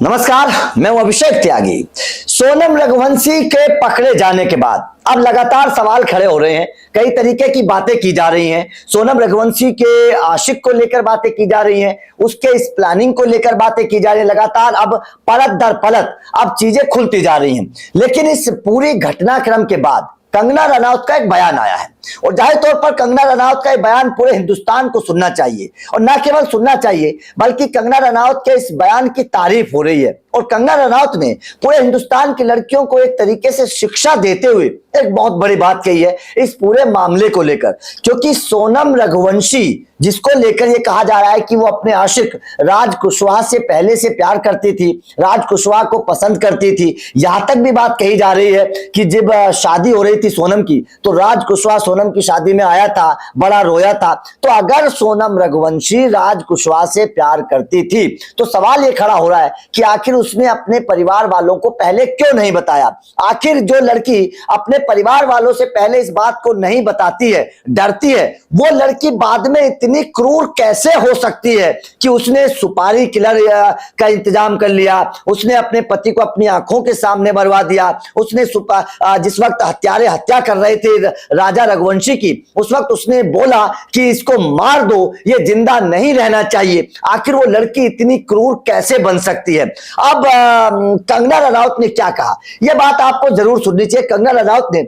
नमस्कार, मैं हूं अभिषेक त्यागी। सोनम रघुवंशी के पकड़े जाने के बाद अब लगातार सवाल खड़े हो रहे हैं, कई तरीके की बातें की जा रही हैं। सोनम रघुवंशी के आशिक को लेकर बातें की जा रही हैं, उसके इस प्लानिंग को लेकर बातें की जा रही हैं। लगातार अब परत दर परत अब चीजें खुलती जा रही हैं। लेकिन इस पूरी घटनाक्रम के बाद कंगना रनौत का एक बयान आया है और जाहिर तौर पर कंगना रनौत का एक बयान पूरे हिंदुस्तान को सुनना चाहिए और न केवल सुनना चाहिए बल्कि कंगना रनौत के इस बयान की तारीफ हो रही है। और कंगना रनौत ने पूरे हिंदुस्तान की लड़कियों को एक तरीके से शिक्षा देते हुए एक बहुत बड़ी बात कही है इस पूरे मामले को लेकर, क्योंकि सोनम रघुवंशी जिसको लेकर यह कहा जा रहा है कि वो अपने आशिक राज कुशवाहा से पहले से प्यार करती थी, राज कुशवाहा को पसंद करती थी। यहां तक भी बात कही जा रही है कि जब शादी हो रही थी सोनम की तो राज कुशवाहा सोनम की शादी में आया था, बड़ा रोया था। तो अगर सोनम रघुवंशी राज कुशवाहा से प्यार करती थी तो सवाल ये खड़ा हो रहा है कि आखिर उसने अपने परिवार वालों को पहले क्यों नहीं बताया। आखिर जो लड़की अपने परिवार वालों से पहले इस बात को नहीं बताती है, डरती है, वो लड़की बाद में इतनी क्रूर कैसे हो सकती है कि उसने सुपारी किलर का इंतजाम कर लिया, उसने अपने पति को अपनी आंखों के सामने मरवा दिया, उसने जिस वक्त हत्यारे हत्या कर रहे थे राजा रघुवंशी की, उस वक्त उसने बोला कि इसको मार दो, ये जिंदा नहीं रहना चाहिए। आखिर वो लड़की इतनी क्रूर कैसे बन सकती है। अब कंगना रनौत ने क्या कहा, यह बात आपको जरूर सुननी चाहिए। कंगना रनौत ने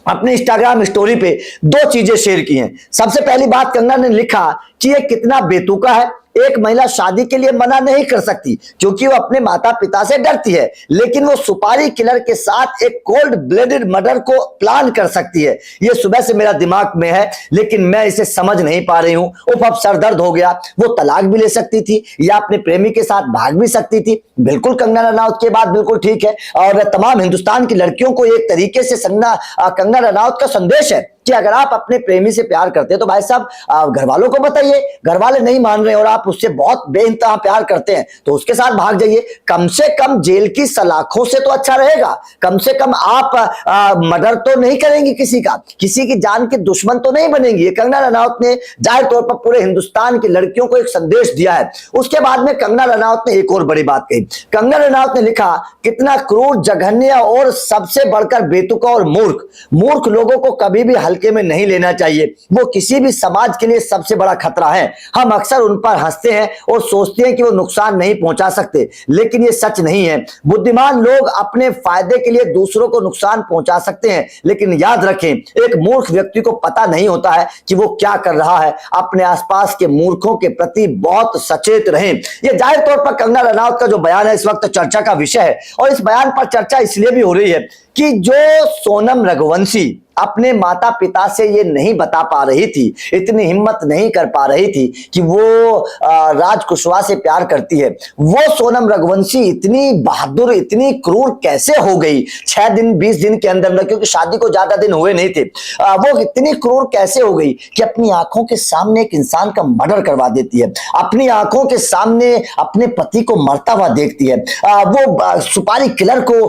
अपने इंस्टाग्राम स्टोरी पे दो चीजें शेयर की हैं। सबसे पहली बात कंगना ने लिखा कि ये कितना बेतुका है, एक महिला शादी के लिए मना नहीं कर सकती क्योंकि वो अपने माता पिता से डरती है, लेकिन वो सुपारी किलर के साथ एक कोल्ड ब्लडेड मर्डर को प्लान कर सकती है। ये सुबह से मेरा दिमाग में है लेकिन मैं इसे समझ नहीं पा रही हूं। अब सर दर्द हो गया। वो तलाक भी ले सकती थी या अपने प्रेमी के साथ भाग भी सकती थी। बिल्कुल कंगना रनौत की बात बिल्कुल ठीक है और तमाम हिंदुस्तान की लड़कियों को एक तरीके से कंगना रनौत का संदेश है कि अगर आप अपने प्रेमी से प्यार करते हैं तो भाई साहब घर वालों को बताइए। घर वाले नहीं मान रहे और आप उससे बहुत बेइंतहा प्यार करते हैं तो उसके साथ भाग जाइए। कम से कम जेल की सलाखों से तो अच्छा रहेगा। कम से कम आप मर्डर तो नहीं करेंगी किसी का, किसी की जान के दुश्मन तो नहीं बनेंगी। कंगना रनौत ने जाहिर तौर पर पूरे हिंदुस्तान की लड़कियों को एक संदेश दिया है। उसके बाद में कंगना रनौत ने एक और बड़ी बात कही। कंगना रनौत ने लिखा, कितना क्रूर, जघन्य और सबसे बढ़कर बेतुका और मूर्ख लोगों को कभी भी हल्के में नहीं लेना चाहिए। वो किसी भी समाज के लिए सबसे बड़ा खतरा है। हम अक्सर उन पर हंसते हैं और सोचते हैं कि वो नुकसान नहीं पहुंचा सकते, लेकिन ये सच नहीं है। बुद्धिमान लोग अपने फायदे के लिए दूसरों को नुकसान पहुंचा सकते हैं, लेकिन याद रखें, एक मूर्ख व्यक्ति को पता नहीं होता है कि वो क्या कर रहा है। अपने आसपास के मूर्खों के प्रति बहुत सचेत रहें। ये जाहिर तौर पर कंगना रनौत का जो बयान है इस वक्त चर्चा का विषय है और इस बयान पर चर्चा इसलिए भी हो रही है कि जो सोनम रघुवंशी अपने माता पिता से ये नहीं बता पा रही थी, इतनी हिम्मत नहीं कर पा रही थी कि वो राज कुशवाहा से प्यार करती है, वो सोनम रघुवंशी इतनी बहादुर, इतनी क्रूर कैसे हो गई 6 दिन 20 दिन के अंदर में, क्योंकि शादी को ज्यादा दिन हुए नहीं थे। वो इतनी क्रूर कैसे हो गई कि अपनी आंखों के सामने एक इंसान का मर्डर करवा देती है, अपनी आंखों के सामने अपने पति को मरता हुआ देखती है, वो सुपारी किलर को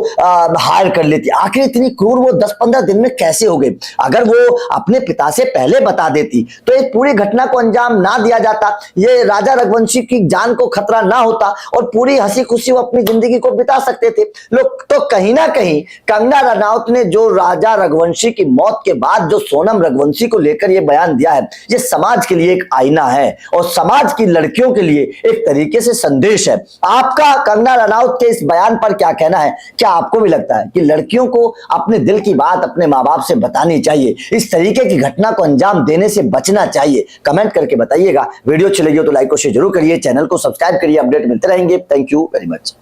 हायर कर लेती है। आखिर इतनी क्रूर वो 10-15 दिन में कैसे हो गई। अगर वो अपने पिता से पहले बता देती तो इस पूरी घटना को अंजाम ना दिया जाता, ये राजा रघुवंशी की जान को खतरा ना होता और पूरी हंसी खुशी वो अपनी जिंदगी को बिता सकते थे लोग। तो कहीं ना कहीं कंगना रनौत ने जो राजा रघुवंशी की मौत के बाद जो सोनम रघुवंशी को लेकर ये बयान दिया है, ये समाज के लिए एक आईना है और समाज की लड़कियों के लिए एक तरीके से संदेश है। आपका कंगना रनौत के इस बयान पर क्या कहना है? क्या आपको भी लगता है कि लड़कियों को अपने दिल की बात अपने माँ बाप से बतानी चाहिए, इस तरीके की घटना को अंजाम देने से बचना चाहिए? कमेंट करके बताइएगा। वीडियो अच्छी लगी हो तो लाइक और शेयर जरूर करिए, चैनल को सब्सक्राइब करिए, अपडेट मिलते रहेंगे। Thank you very much.